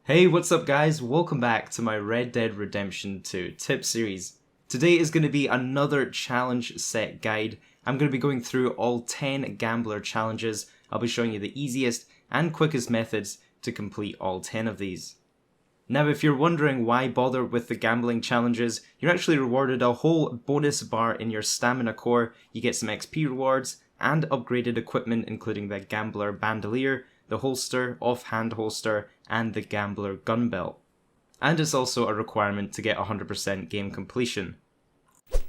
Hey, what's up guys? Welcome back to my Red Dead Redemption 2 tip series. Today is going to be another challenge set guide. I'm going to be going through all 10 gambler challenges. I'll be showing you the easiest and quickest methods to complete all 10 of these. Now if you're wondering why bother with the gambling challenges, you're actually rewarded a whole bonus bar in your stamina core. You get some XP rewards and upgraded equipment including the gambler bandolier, the holster, offhand holster, and the gambler gun belt. And it's also a requirement to get 100% game completion.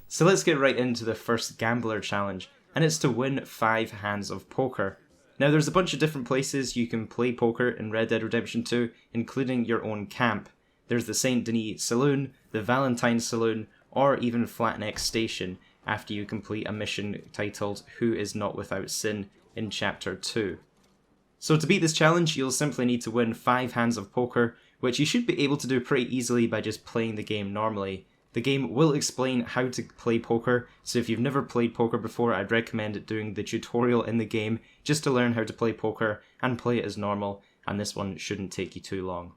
So let's get right into the first gambler challenge, and it's to win 5 hands of poker. Now there's a bunch of different places you can play poker in Red Dead Redemption 2, including your own camp. There's the St. Denis Saloon, the Valentine Saloon, or even Flatneck Station after you complete a mission titled Who is Not Without Sin in Chapter 2. So to beat this challenge, you'll simply need to win 5 hands of poker, which you should be able to do pretty easily by just playing the game normally. The game will explain how to play poker, so if you've never played poker before, I'd recommend doing the tutorial in the game just to learn how to play poker and play it as normal, and this one shouldn't take you too long.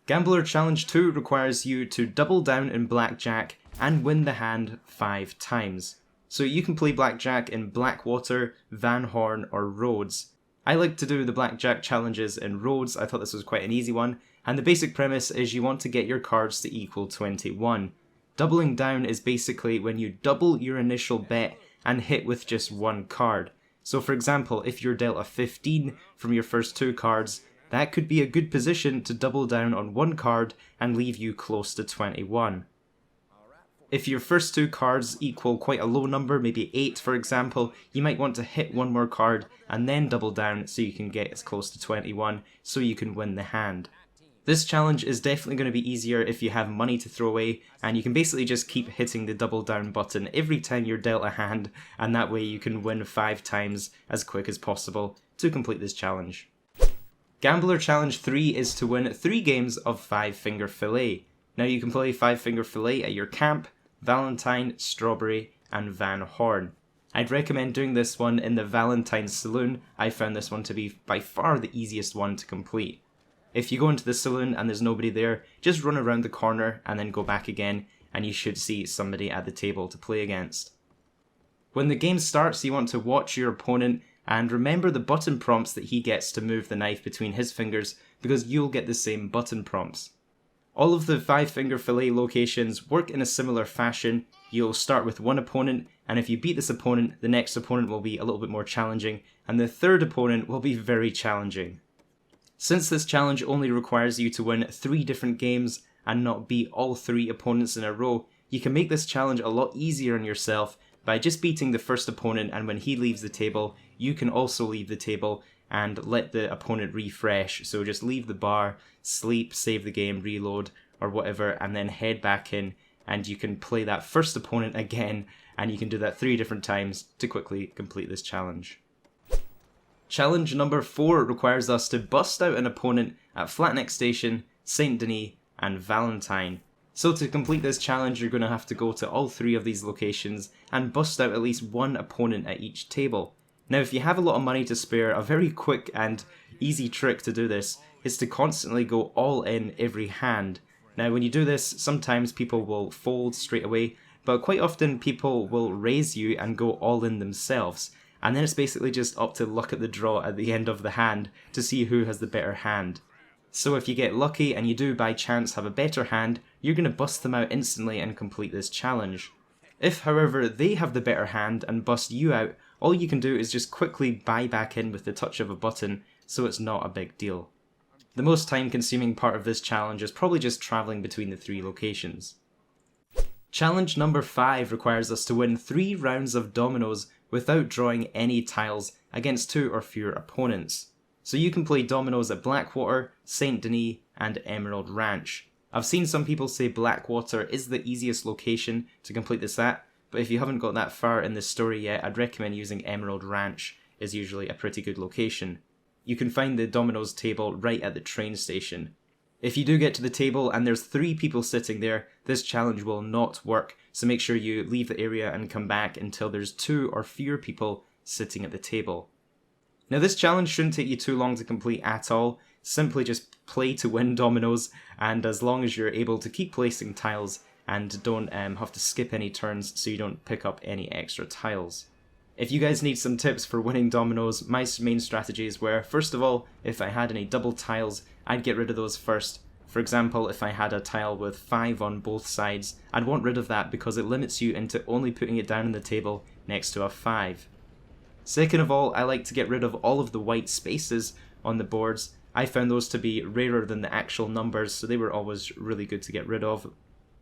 Gambler Challenge 2 requires you to double down in blackjack and win the hand 5 times. So you can play blackjack in Blackwater, Van Horn, or Rhodes. I like to do the blackjack challenges in Rhodes. I thought this was quite an easy one, and the basic premise is you want to get your cards to equal 21. Doubling down is basically when you double your initial bet and hit with just one card. So for example, if you're dealt a 15 from your first 2 cards, that could be a good position to double down on one card and leave you close to 21. If your first 2 cards equal quite a low number, maybe 8 for example, you might want to hit one more card and then double down so you can get as close to 21 so you can win the hand. This challenge is definitely going to be easier if you have money to throw away, and you can basically just keep hitting the double down button every time you're dealt a hand, and that way you can win 5 times as quick as possible to complete this challenge. Gambler Challenge 3 is to win 3 games of 5 finger fillet. Now you can play 5 finger fillet at your camp, Valentine, Strawberry, and Van Horn. I'd recommend doing this one in the Valentine Saloon. I found this one to be by far the easiest one to complete. If you go into the saloon and there's nobody there, just run around the corner and then go back again, and you should see somebody at the table to play against. When the game starts, you want to watch your opponent and remember the button prompts that he gets to move the knife between his fingers, because you'll get the same button prompts. All of the 5 finger fillet locations work in a similar fashion. You'll start with one opponent, and if you beat this opponent, the next opponent will be a little bit more challenging, and the third opponent will be very challenging. Since this challenge only requires you to win 3 different games and not beat all 3 opponents in a row, you can make this challenge a lot easier on yourself by just beating the first opponent, and when he leaves the table, you can also leave the table and let the opponent refresh. So just leave the bar, sleep, save the game, reload, or whatever, and then head back in, and you can play that first opponent again, and you can do that 3 different times to quickly complete this challenge. Challenge number 4 requires us to bust out an opponent at Flatneck Station, St. Denis, and Valentine. So to complete this challenge, you're going to have to go to all 3 of these locations and bust out at least one opponent at each table. Now if you have a lot of money to spare, a very quick and easy trick to do this is to constantly go all in every hand. Now when you do this, sometimes people will fold straight away, but quite often people will raise you and go all in themselves. And then it's basically just up to luck at the draw at the end of the hand to see who has the better hand. So if you get lucky and you do by chance have a better hand, you're going to bust them out instantly and complete this challenge. If however they have the better hand and bust you out, all you can do is just quickly buy back in with the touch of a button, so it's not a big deal. The most time consuming part of this challenge is probably just travelling between the 3 locations. Challenge number 5 requires us to win 3 rounds of dominoes without drawing any tiles against 2 or fewer opponents. So you can play dominoes at Blackwater, St. Denis, and Emerald Ranch. I've seen some people say Blackwater is the easiest location to complete this at, but if you haven't got that far in the story yet, I'd recommend using Emerald Ranch. Is usually a pretty good location. You can find the dominoes table right at the train station. If you do get to the table and there's 3 people sitting there, this challenge will not work, so make sure you leave the area and come back until there's 2 or fewer people sitting at the table. Now this challenge shouldn't take you too long to complete at all. Simply just play to win dominoes, and as long as you're able to keep placing tiles and don't have to skip any turns so you don't pick up any extra tiles. If you guys need some tips for winning dominoes, my main strategies were, first of all, if I had any double tiles, I'd get rid of those first. For example, if I had a tile with 5 on both sides, I'd want rid of that because it limits you into only putting it down on the table next to a 5. Second of all, I like to get rid of all of the white spaces on the boards. I found those to be rarer than the actual numbers, so they were always really good to get rid of.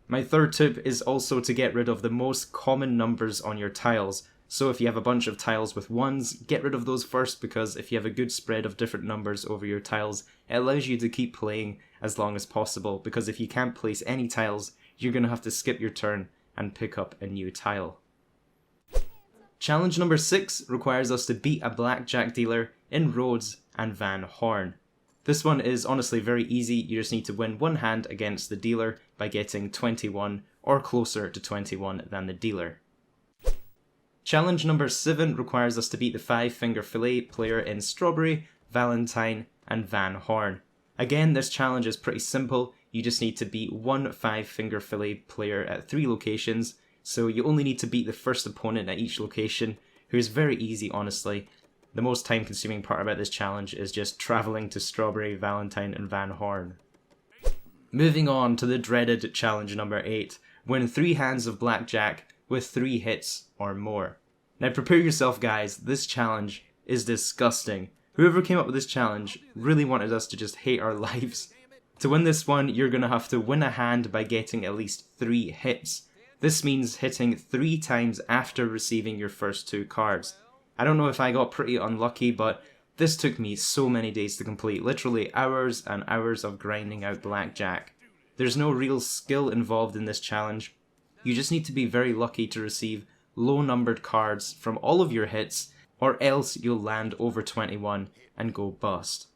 My third tip is also to get rid of the most common numbers on your tiles. So if you have a bunch of tiles with 1s, get rid of those first, because if you have a good spread of different numbers over your tiles, it allows you to keep playing as long as possible, because if you can't place any tiles, you're going to have to skip your turn and pick up a new tile. Challenge number 6 requires us to beat a blackjack dealer in Rhodes and Van Horn. This one is honestly very easy. You just need to win one hand against the dealer by getting 21 or closer to 21 than the dealer. Challenge number 7 requires us to beat the 5-finger fillet player in Strawberry, Valentine, and Van Horn. Again, this challenge is pretty simple. You just need to beat one 5-finger fillet player at 3 locations, so you only need to beat the first opponent at each location, who is very easy, honestly. The most time-consuming part about this challenge is just travelling to Strawberry, Valentine, and Van Horn. Moving on to the dreaded challenge number 8, win 3 hands of blackjack with 3 hits or more. Now prepare yourself, guys, this challenge is disgusting. Whoever came up with this challenge really wanted us to just hate our lives. To win this one, you're going to have to win a hand by getting at least 3 hits. This means hitting 3 times after receiving your first 2 cards. I don't know if I got pretty unlucky, but this took me so many days to complete, literally hours and hours of grinding out blackjack. There's no real skill involved in this challenge. You just need to be very lucky to receive low-numbered cards from all of your hits, or else you'll land over 21 and go bust.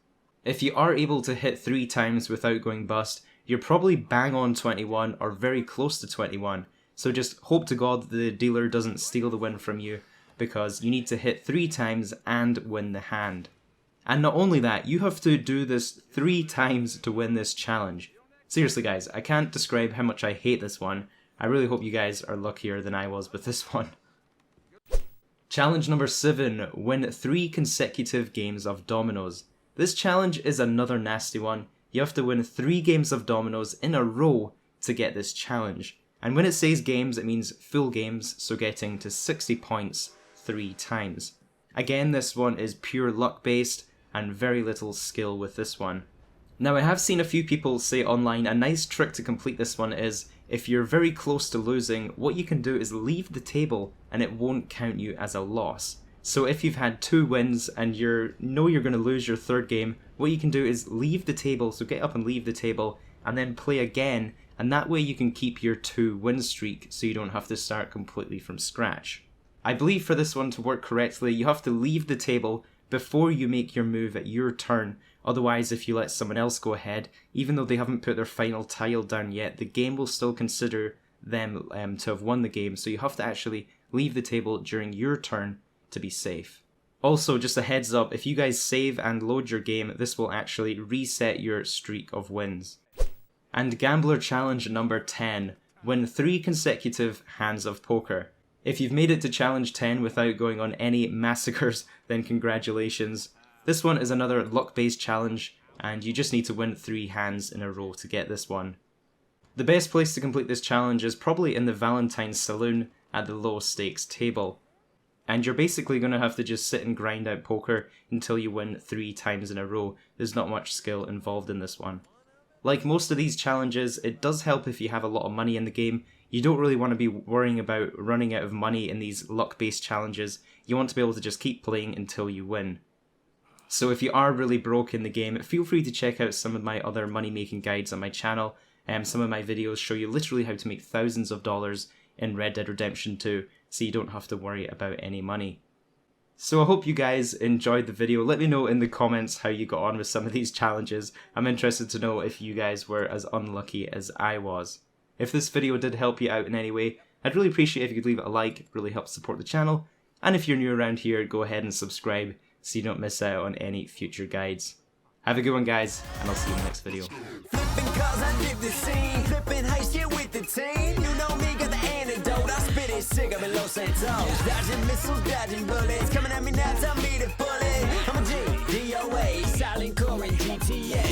If you are able to hit 3 times without going bust, you're probably bang on 21 or very close to 21, so just hope to God that the dealer doesn't steal the win from you, because you need to hit 3 times and win the hand. And not only that, you have to do this 3 times to win this challenge. Seriously guys, I can't describe how much I hate this one. I really hope you guys are luckier than I was with this one. Challenge number 7, win 3 consecutive games of dominoes. This challenge is another nasty one. You have to win 3 games of dominoes in a row to get this challenge. And when it says games, it means full games, so getting to 60 points 3 times. Again, this one is pure luck based and very little skill with this one. Now I have seen a few people say online a nice trick to complete this one is, if you're very close to losing, what you can do is leave the table and it won't count you as a loss. So if you've had 2 wins and you know you're going to lose your 3rd game, what you can do is leave the table, so get up and leave the table, and then play again, and that way you can keep your 2 win streak so you don't have to start completely from scratch. I believe for this one to work correctly, you have to leave the table before you make your move at your turn. Otherwise, if you let someone else go ahead, even though they haven't put their final tile down yet, the game will still consider them to have won the game, so you have to actually leave the table during your turn to be safe. Also, just a heads up, if you guys save and load your game, this will actually reset your streak of wins. And Gambler Challenge number 10, win 3 consecutive hands of poker. If you've made it to challenge 10 without going on any massacres, then congratulations. This one is another luck-based challenge, and you just need to win 3 hands in a row to get this one. The best place to complete this challenge is probably in the Valentine saloon at the low stakes table. And you're basically going to have to just sit and grind out poker until you win 3 times in a row. There's not much skill involved in this one. Like most of these challenges, it does help if you have a lot of money in the game. You don't really want to be worrying about running out of money in these luck-based challenges. You want to be able to just keep playing until you win. So if you are really broke in the game, feel free to check out some of my other money-making guides on my channel. Some of my videos show you literally how to make thousands of dollars in Red Dead Redemption 2, so you don't have to worry about any money. So I hope you guys enjoyed the video. Let me know in the comments how you got on with some of these challenges. I'm interested to know if you guys were as unlucky as I was. If this video did help you out in any way, I'd really appreciate if you could leave it a like. It really helps support the channel. And if you're new around here, go ahead and subscribe so you don't miss out on any future guides. Have a good one, guys, and I'll see you in the next video. Flipping cars, I did the scene. Flipping high shit with the team. You know me, got the antidote. I spit it sick up in Los Santos. Dodging missiles, dodging bullets. Coming at me now, tell me to pull it. I'm a G, DOA, silent core in GTA.